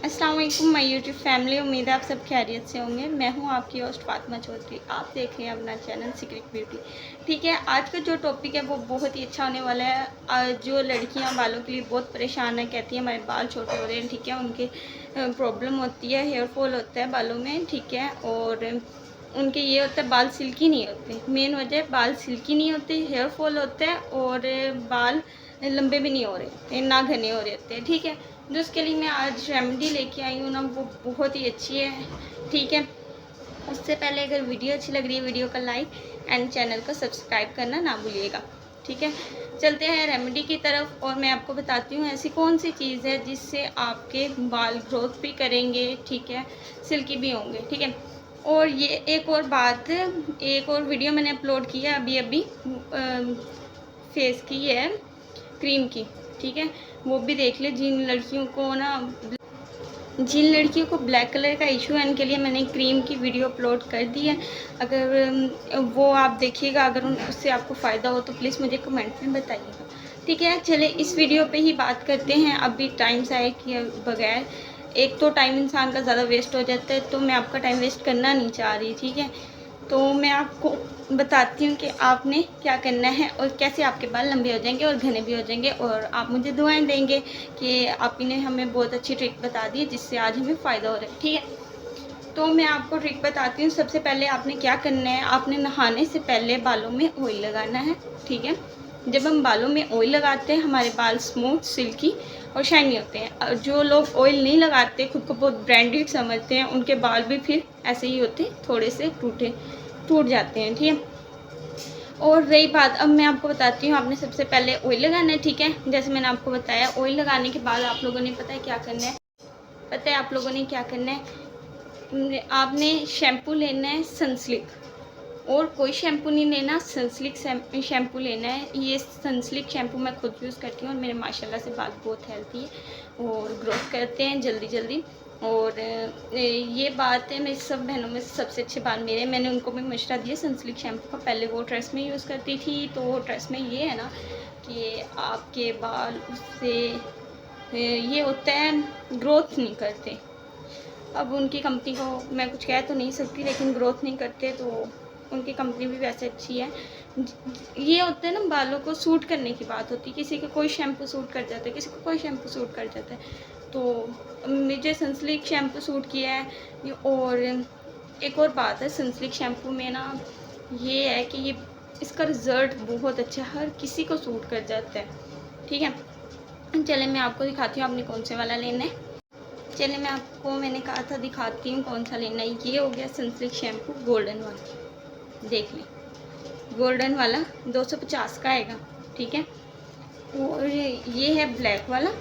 अस्सलाम वालेकुम my YouTube family. उम्मीद है आप सब खैरियत से होंगे। मैं हूं आपकी होस्ट फातिमा चौधरी। आप देख रहे हैं अपना चैनल सीक्रेट ब्यूटी। ठीक है, आज का जो टॉपिक है वो बहुत ही अच्छा होने वाला है। जो लड़कियां बालों के लिए बहुत परेशान है, कहती हैं हमारे बाल छोटे हो रहे हैं, ठीक है, उनके प्रॉब्लम होती है, हेयर फॉल होता है बालों में, ठीक है, और उनके ये होता है बाल सिल्की नहीं होते। मेन वजह बाल सिल्की नहीं होते, हेयर फॉल होता है और बाल लंबे भी नहीं हो रहे, ना घने हो रहे होते हैं, ठीक है। जो उसके लिए मैं आज रेमेडी लेके आई हूँ ना, वो बहुत ही अच्छी है, ठीक है। उससे पहले अगर वीडियो अच्छी लग रही है, वीडियो का लाइक एंड चैनल को सब्सक्राइब करना ना भूलिएगा, ठीक है। चलते हैं रेमेडी की तरफ और मैं आपको बताती हूँ ऐसी कौन सी चीज़ है जिससे आपके बाल ग्रोथ भी करेंगे, ठीक है, सिल्की भी होंगे, ठीक है। और ये एक और बात, एक और वीडियो मैंने अपलोड की है अभी अभी फेस की है, क्रीम की, ठीक है, वो भी देख ले। जिन लड़कियों को ब्लैक कलर का इशू है उनके लिए मैंने क्रीम की वीडियो अपलोड कर दी है। अगर वो आप देखिएगा, अगर उससे आपको फ़ायदा हो तो प्लीज़ मुझे कमेंट में बताइएगा, ठीक है। चले इस वीडियो पे ही बात करते हैं। अभी टाइम ज़ाया किए बगैर, एक तो टाइम इंसान का ज़्यादा वेस्ट हो जाता है, तो मैं आपका टाइम वेस्ट करना नहीं चाह रही, ठीक है। तो मैं आपको बताती हूँ कि आपने क्या करना है और कैसे आपके बाल लंबे हो जाएंगे और घने भी हो जाएंगे, और आप मुझे दुआएं देंगे कि आपने हमें बहुत अच्छी ट्रिक बता दी जिससे आज हमें फ़ायदा हो रहा है, ठीक है। तो मैं आपको ट्रिक बताती हूँ। सबसे पहले आपने क्या करना है, आपने नहाने से पहले बालों में ऑयल लगाना है, ठीक है। जब हम बालों में ऑयल लगाते हैं हमारे बाल स्मूथ, सिल्की और शाइनी होते हैं। और जो लोग ऑयल नहीं लगाते, खुद को बहुत ब्रांडेड समझते हैं, उनके बाल भी फिर ऐसे ही होते, थोड़े से टूट जाते हैं, ठीक है। और रही बात, अब मैं आपको बताती हूँ, आपने सबसे पहले ऑयल लगाना है, ठीक है। जैसे मैंने आपको बताया, ऑयल लगाने के बाद आप लोगों ने पता है क्या करना है, पता है आप लोगों ने क्या करना है, आपने शैम्पू लेना है सनसिल्क, और कोई शैम्पू नहीं लेना, सनसिल्क शैम्पू लेना है। ये सनसिल्क शैम्पू मैं खुद यूज़ करती हूँ और मेरे माशाल्लाह से बाल बहुत हेल्थी है और ग्रोथ करते हैं जल्दी जल्दी। और ये बात है, मेरी सब बहनों में सबसे अच्छे बाल मेरे, मैंने उनको भी मशवरा दिया सनसिल्क शैम्पू का। पहले वो ट्रेस में यूज़ करती थी, तो वो ट्रेस में ये है ना कि आपके बाल उससे ये होता है, ग्रोथ नहीं करते। अब उनकी कंपनी को मैं कुछ कह तो नहीं सकती, लेकिन ग्रोथ नहीं करते, तो उनकी कंपनी भी वैसे अच्छी है। ये होता है ना, बालों को सूट करने की बात होती है, किसी को कोई शैम्पू सूट कर जाता है, किसी को कोई शैम्पू सूट कर जाता है। तो मुझे सनसिल्क शैम्पू सूट किया है। और एक और बात है, सनसिल्क शैम्पू में ना ये है कि ये इसका रिज़ल्ट बहुत अच्छा है, हर किसी को सूट कर जाता है, ठीक है। चले मैं आपको दिखाती हूँ आपने कौन से वाला लेना है। चलिए मैं आपको, मैंने कहा था दिखाती हूँ कौन सा लेना है। ये हो गया सनसिल्क शैम्पू गोल्डन वाला, देख लें, गोल्डन वाला 250 का आएगा, ठीक है। और ये है ब्लैक वाला,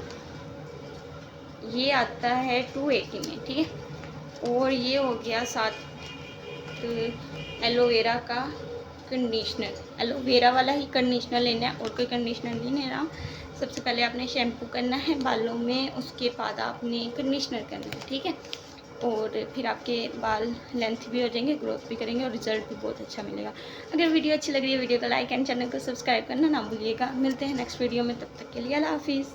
ये आता है 280 में, ठीक है। और ये हो गया साथ एलोवेरा का कंडीशनर, एलोवेरा वाला ही कंडीशनर लेना है और कोई कंडीशनर नहीं लेना। सबसे पहले आपने शैम्पू करना है बालों में, उसके बाद आपने कंडीशनर करना है, ठीक है। और फिर आपके बाल लेंथ भी हो जाएंगे, ग्रोथ भी करेंगे और रिजल्ट भी बहुत अच्छा मिलेगा। अगर वीडियो अच्छी लग रही है, वीडियो को लाइक एंड चैनल को सब्सक्राइब करना ना भूलिएगा। मिलते हैं नेक्स्ट वीडियो में, तब तक के लिए अल्लाह हाफिज़।